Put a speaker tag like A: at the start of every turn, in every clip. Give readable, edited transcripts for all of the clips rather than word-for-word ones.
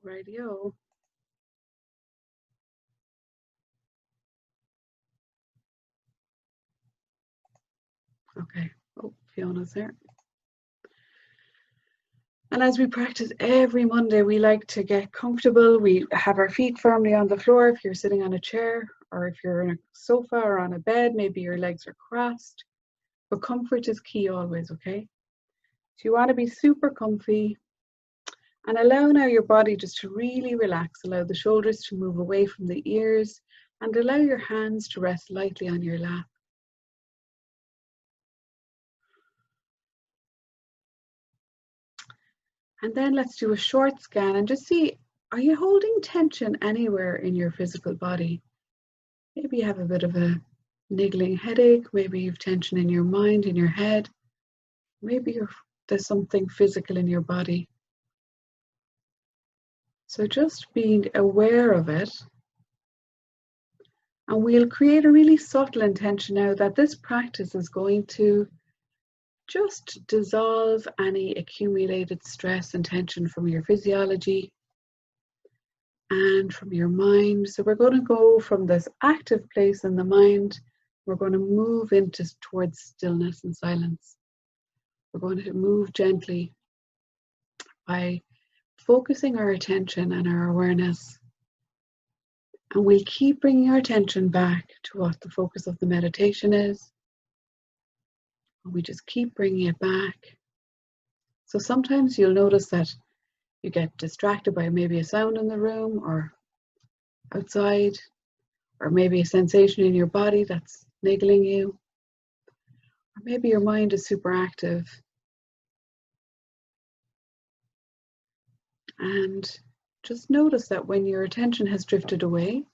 A: Radio. Okay. Oh, Fiona's there. And as we practice every Monday, we like to get comfortable. We have our feet firmly on the floor if you're sitting on a chair, or if you're on a sofa or on a bed, maybe your legs are crossed. But comfort is key always, okay? So you want to be super comfy and allow now your body just to really relax. Allow the shoulders to move away from the ears and allow your hands to rest lightly on your lap. And then let's do a short scan and just see, are you holding tension anywhere in your physical body? Maybe you have a bit of a niggling headache. Maybe you have tension in your mind, in your head. Maybe there's something physical in your body. So just being aware of it. And we'll create a really subtle intention now that this practice is going to just dissolve any accumulated stress and tension from your physiology and from your mind. So we're going to go from this active place in the mind, we're going to move towards stillness and silence. We're going to move gently by focusing our attention and our awareness. And we'll keep bringing our attention back to what the focus of the meditation is. We just keep bringing it back. So sometimes you'll notice that you get distracted by maybe a sound in the room or outside, or maybe a sensation in your body that's niggling you, or maybe your mind is super active. And just notice that when your attention has drifted away,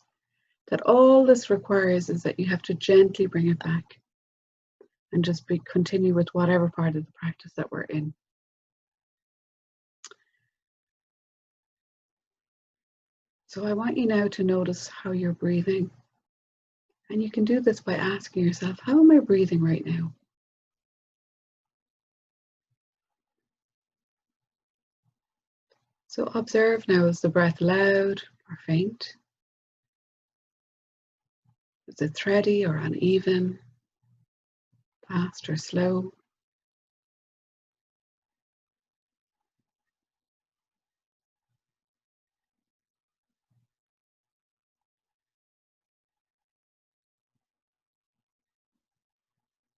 A: that all this requires is that you have to gently bring it back and just continue with whatever part of the practice that we're in. So I want you now to notice how you're breathing. And you can do this by asking yourself, how am I breathing right now? So observe now, is the breath loud or faint? Is it thready or uneven? Fast or slow?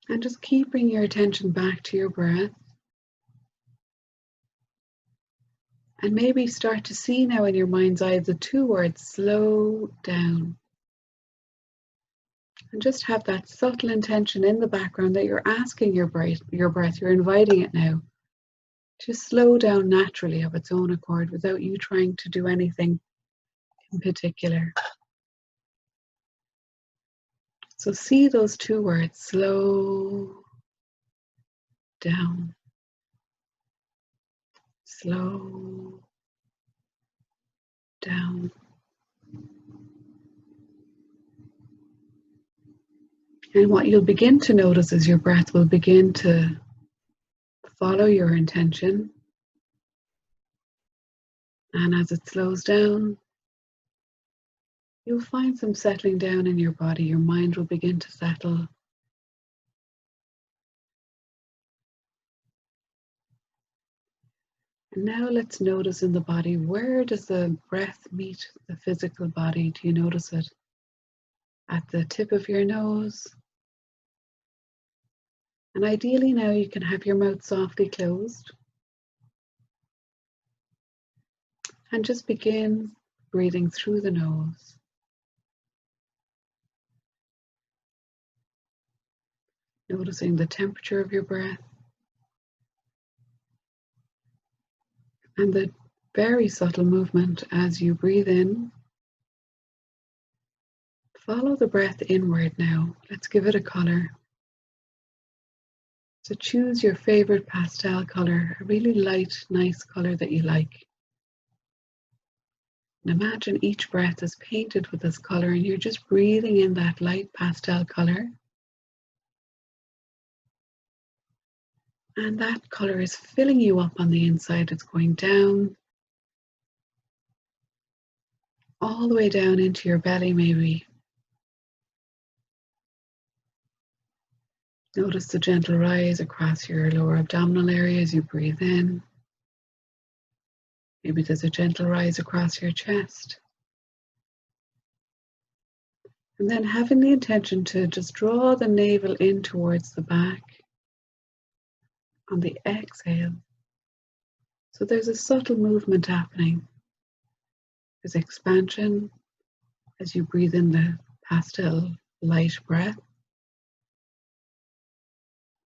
A: And just keep bringing your attention back to your breath. And maybe start to see now in your mind's eye the two words, slow down. And just have that subtle intention in the background that you're asking your breath, you're inviting it now to slow down naturally of its own accord without you trying to do anything in particular. So see those two words, slow down, slow down. And what you'll begin to notice is your breath will begin to follow your intention. And as it slows down, you'll find some settling down in your body. Your mind will begin to settle. And now let's notice in the body, where does the breath meet the physical body? Do you notice it at the tip of your nose? And ideally now you can have your mouth softly closed. And just begin breathing through the nose. Noticing the temperature of your breath. And the very subtle movement as you breathe in. Follow the breath inward now. Let's give it a color. So choose your favorite pastel color, a really light, nice color that you like. And imagine each breath is painted with this color and you're just breathing in that light pastel color. And that color is filling you up on the inside. It's going down all the way down into your belly maybe. Notice the gentle rise across your lower abdominal area as you breathe in. Maybe there's a gentle rise across your chest. And then having the intention to just draw the navel in towards the back on the exhale. So there's a subtle movement happening. There's expansion as you breathe in the pastel light breath.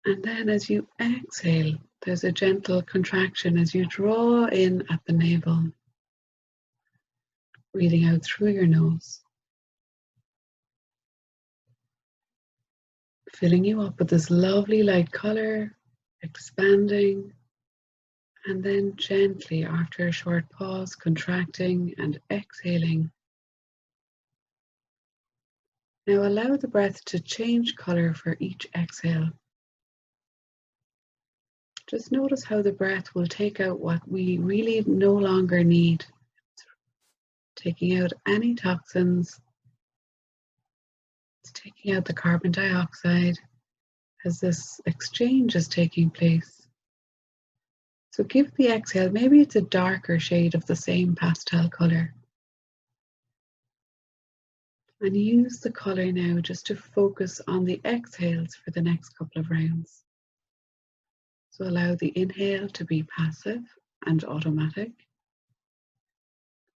A: And then as you exhale, there's a gentle contraction as you draw in at the navel, breathing out through your nose, filling you up with this lovely light color, expanding, and then gently, after a short pause, contracting and exhaling. Now allow the breath to change color for each exhale. Just notice how the breath will take out what we really no longer need. Taking out any toxins. It's taking out the carbon dioxide as this exchange is taking place. So give the exhale, maybe it's a darker shade of the same pastel color. And use the color now just to focus on the exhales for the next couple of rounds. So allow the inhale to be passive and automatic.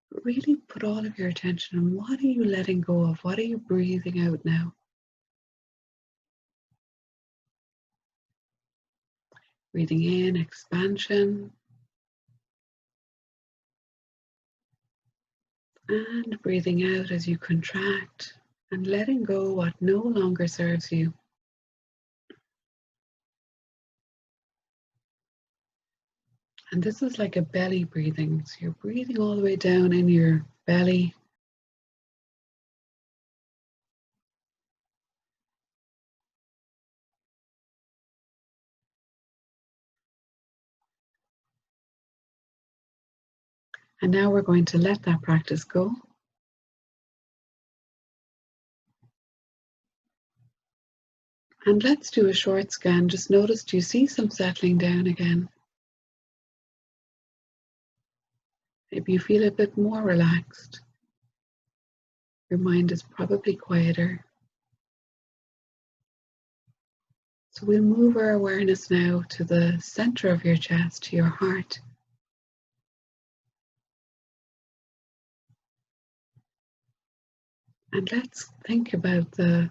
A: But really put all of your attention on what are you letting go of? What are you breathing out now? Breathing in, expansion. And breathing out as you contract and letting go what no longer serves you. And this is like a belly breathing. So you're breathing all the way down in your belly. And now we're going to let that practice go. And let's do a short scan. Just notice, do you see some settling down again? Maybe you feel a bit more relaxed. Your mind is probably quieter. So we'll move our awareness now to the center of your chest, to your heart. And let's think about the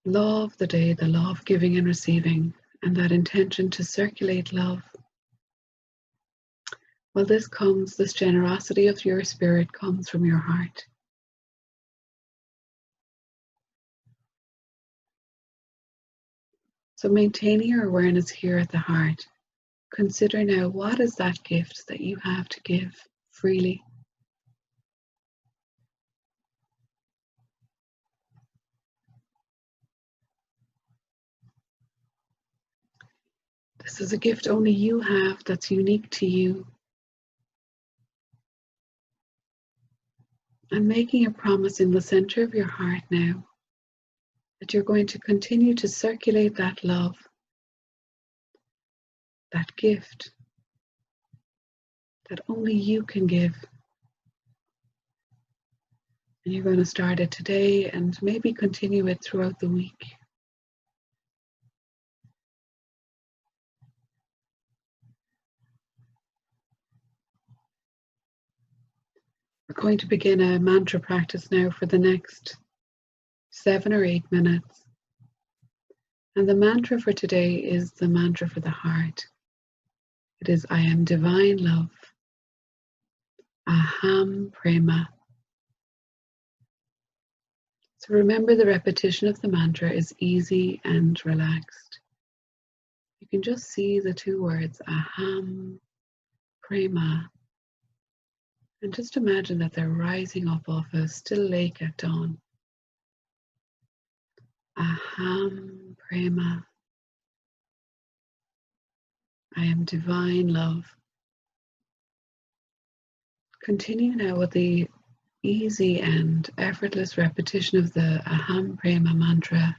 A: law of the day, the law of giving and receiving, and that intention to circulate love. Well, this generosity of your spirit comes from your heart. So maintaining your awareness here at the heart, consider now, what is that gift that you have to give freely? This is a gift only you have, that's unique to you. And making a promise in the center of your heart now that you're going to continue to circulate that love, that gift that only you can give. And you're going to start it today and maybe continue it throughout the week. We're going to begin a mantra practice now for the next 7 or 8 minutes. And the mantra for today is the mantra for the heart. It is, I am divine love. Aham, Prema. So remember, the repetition of the mantra is easy and relaxed. You can just see the two words, Aham, Prema. And just imagine that they're rising up off a still lake at dawn. Aham, Prema. I am divine love. Continue now with the easy and effortless repetition of the Aham Prema mantra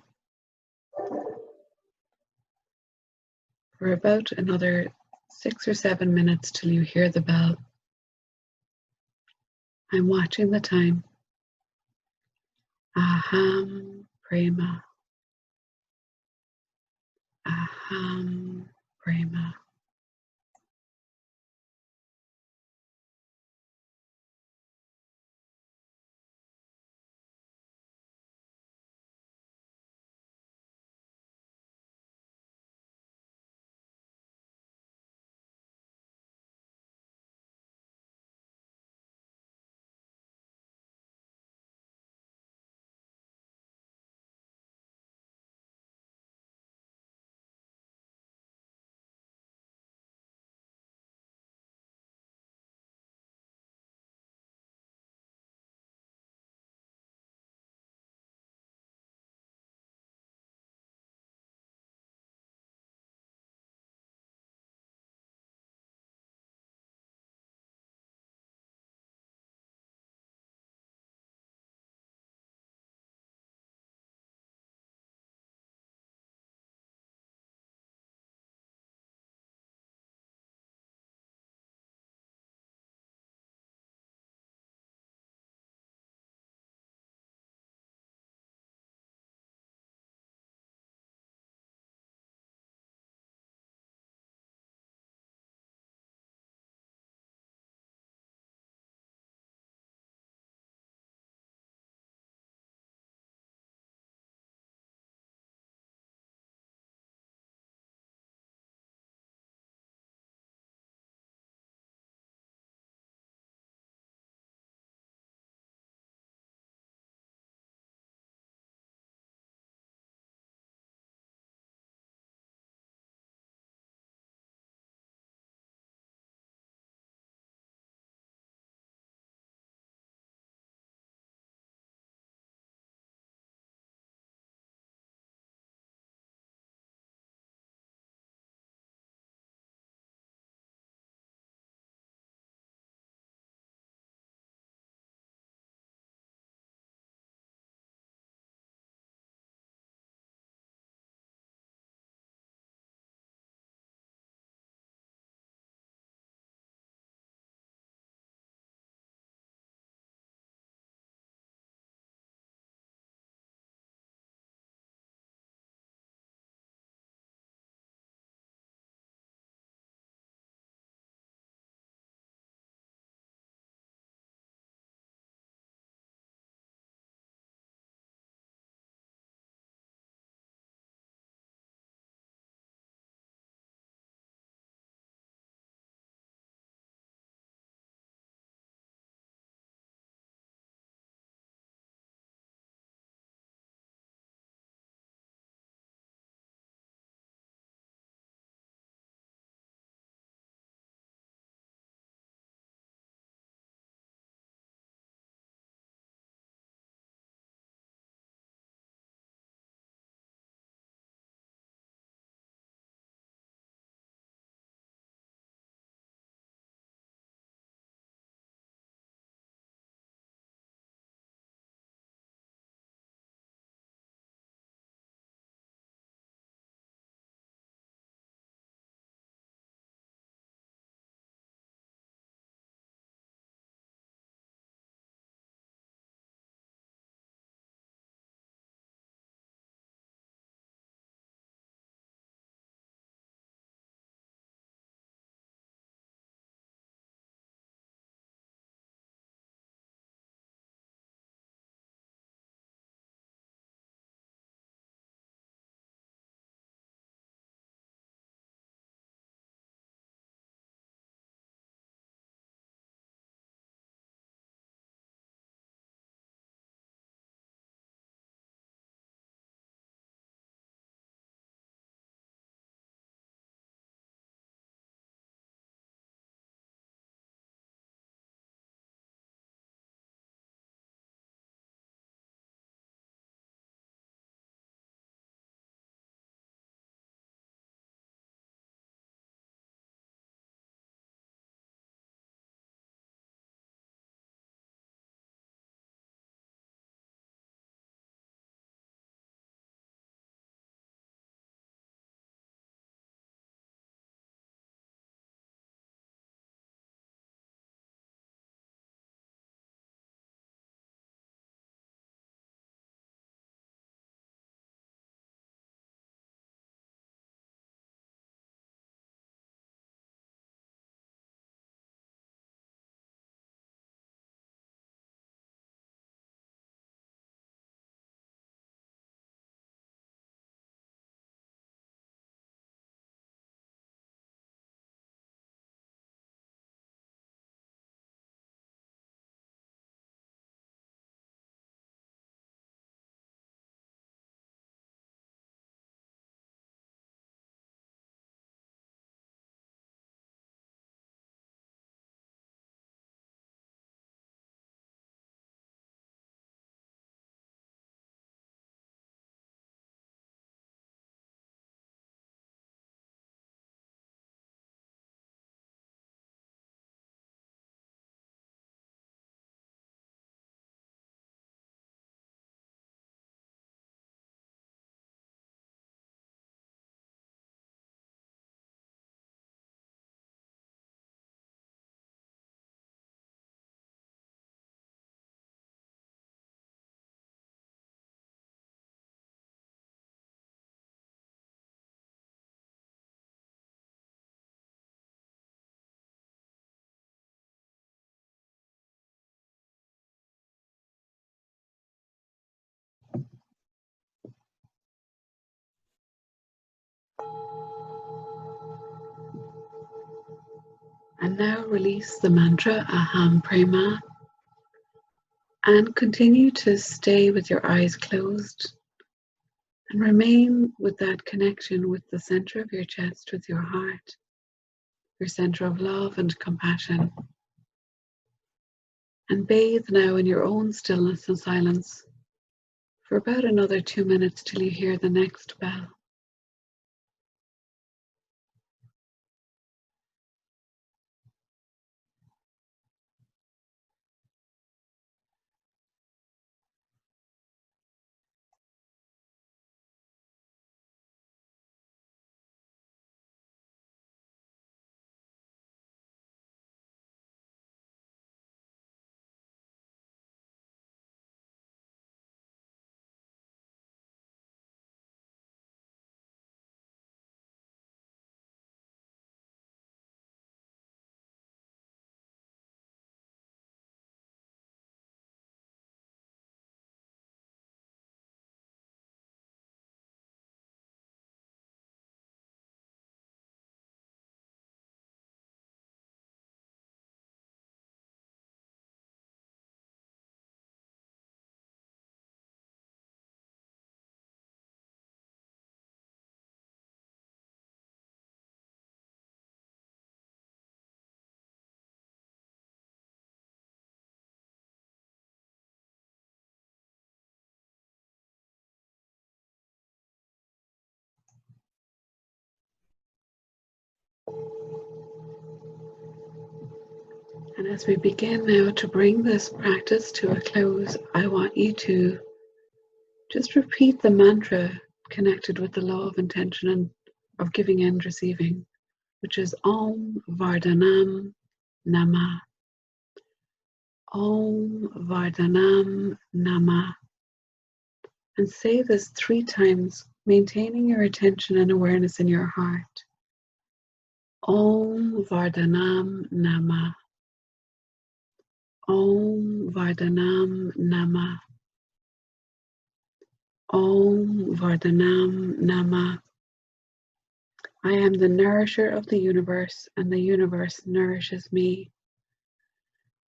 A: for about another 6 or 7 minutes till you hear the bell. I'm watching the time. Aham Prema. Aham Prema. And now release the mantra Aham, Prema, and continue to stay with your eyes closed and remain with that connection with the center of your chest, with your heart, your center of love and compassion. And bathe now in your own stillness and silence for about another 2 minutes till you hear the next bell. And as we begin now to bring this practice to a close, I want you to just repeat the mantra connected with the law of intention and of giving and receiving, which is Om Vardhanam Namah. Om Vardhanam Namah. And say this 3 times, maintaining your attention and awareness in your heart. Om Vardhanam Namah. Om Vardhanam Namah. Om Vardhanam Namah. I am the nourisher of the universe, and the universe nourishes me.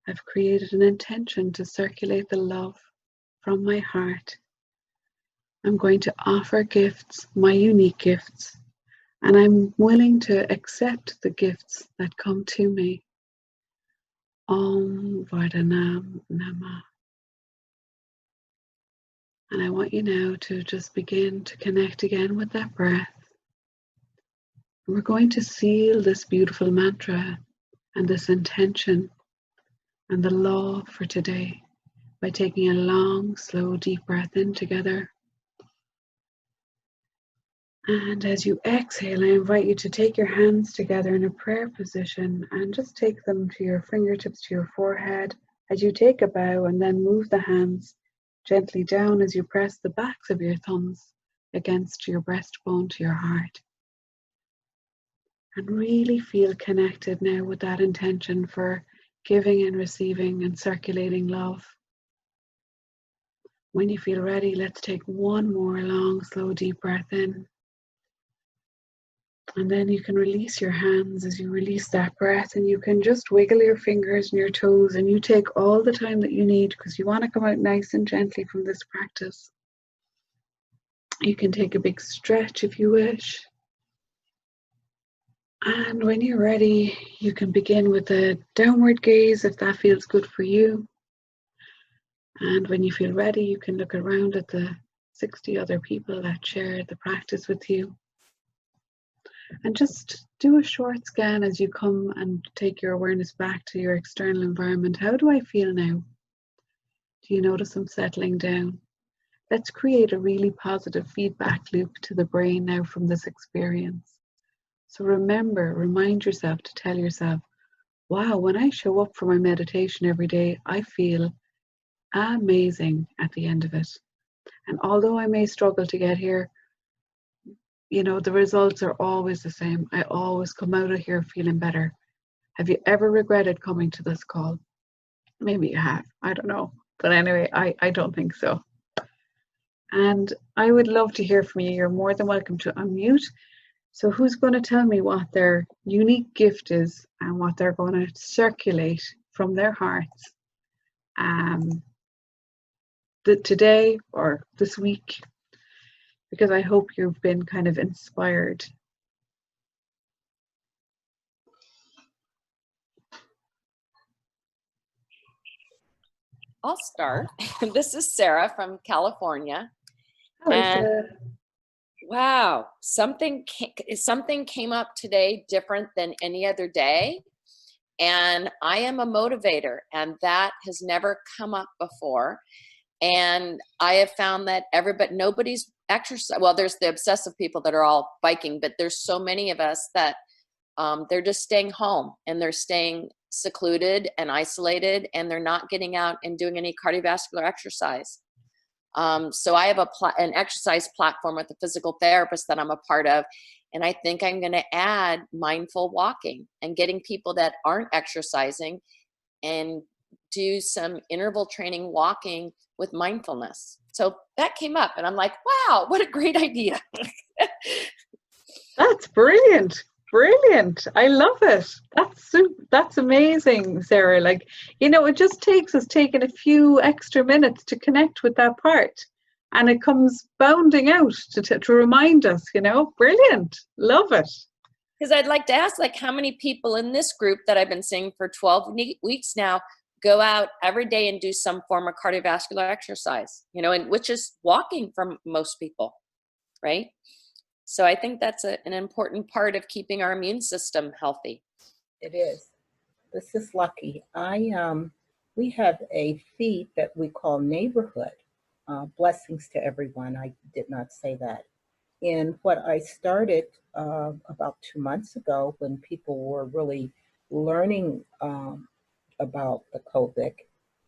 A: I've created an intention to circulate the love from my heart. I'm going to offer gifts, my unique gifts, and I'm willing to accept the gifts that come to me. Om Vardhanam Namah. And I want you now to just begin to connect again with that breath. We're going to seal this beautiful mantra and this intention and the law for today by taking a long, slow, deep breath in together. And as you exhale, I invite you to take your hands together in a prayer position and just take them to your fingertips, to your forehead as you take a bow, and then move the hands gently down as you press the backs of your thumbs against your breastbone to your heart. And really feel connected now with that intention for giving and receiving and circulating love. When you feel ready, let's take one more long, slow, deep breath in. And then you can release your hands as you release that breath, and you can just wiggle your fingers and your toes, and you take all the time that you need because you want to come out nice and gently from this practice. You can take a big stretch if you wish. And when you're ready, you can begin with a downward gaze if that feels good for you. And when you feel ready, you can look around at the 60 other people that share the practice with you. And just do a short scan as you come and take your awareness back to your external environment. How do I feel now? Do you notice I'm settling down? Let's create a really positive feedback loop to the brain now from this experience. So remind yourself to tell yourself, wow, when I show up for my meditation every day, I feel amazing at the end of it. And although I may struggle to get here, you know, the results are always the same. I always come out of here feeling better. Have you ever regretted coming to this call? Maybe you have, I don't know. But anyway, I don't think so. And I would love to hear from you. You're more than welcome to unmute. So who's going to tell me what their unique gift is and what they're going to circulate from their hearts today or this week? Because I hope you've been kind of inspired.
B: I'll start. This is Sarah from California.
A: Hello,
B: And
A: Sarah.
B: wow, something came up today different than any other day. And I am a motivator, and that has never come up before. And I have found that nobody's exercise. Well, there's the obsessive people that are all biking, but there's so many of us that they're just staying home and they're staying secluded and isolated, and they're not getting out and doing any cardiovascular exercise. So I have an exercise platform with a physical therapist that I'm a part of. And I think I'm going to add mindful walking and getting people that aren't exercising and do some interval training walking with mindfulness. So that came up and I'm like, wow, what a great idea.
A: That's brilliant. Brilliant. I love it. That's amazing, Sarah. Like, you know, it just takes us taking a few extra minutes to connect with that part. And it comes bounding out to remind us, you know. Brilliant. Love it.
B: Because I'd like to ask, like, how many people in this group that I've been seeing for 12 weeks now go out every day and do some form of cardiovascular exercise, you know, and which is walking for most people, right? So I think that's an important part of keeping our immune system healthy.
C: It is. This is Lucky. We have a feed that we call Neighborhood. Blessings to everyone. I did not say that. And what I started about 2 months ago, when people were really learning about the COVID,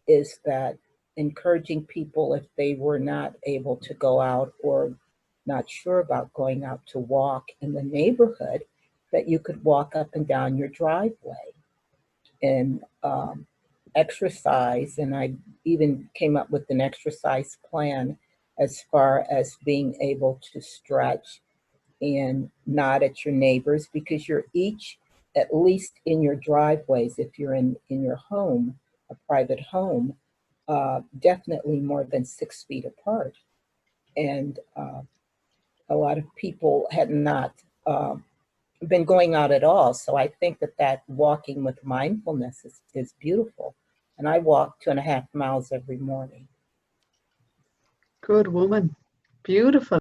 C: is that encouraging people, if they were not able to go out or not sure about going out, to walk in the neighborhood, that you could walk up and down your driveway and exercise. And I even came up with an exercise plan as far as being able to stretch and nod at your neighbors, because you're each, at least in your driveways, if you're in your home, a private home, definitely more than 6 feet apart. And a lot of people had not been going out at all. So I think that walking with mindfulness is beautiful. And I walk 2.5 miles every morning.
A: Good woman. Beautiful.